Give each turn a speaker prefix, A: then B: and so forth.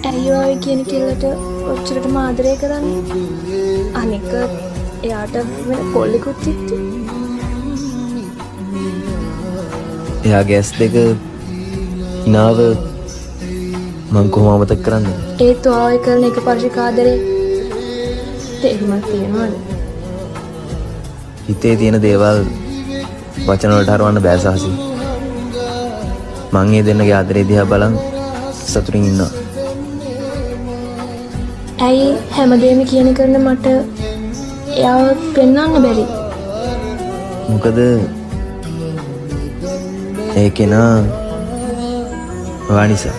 A: ඇයි ඔය කියන කෙල්ලට ඔච්චරට ආදරය කරන්නේ? අනික එයාට වෙන කොල්ලෙකුත් ඉtti.
B: එයාගේ ඇස් දෙක හිනාව මං කොහොම අමතක කරන්නේ?
A: ඒත් ඔය කරන එක පරිශික ආදරේ තේරුමක් තියනවද?
B: හිතේ තියෙන දේවල් වචන වලට හරවන්න බෑ සහසි. මං ඒ දෙන්නගේ ආදරේ දිහා බලන් සතුටින් ඉන්නවා.
A: ඇයි හැමදේම කියන කරන මට එයාව පෙන්වන්න බැරි?
B: මොකද ඒ කෙනා ඔයා නිසා.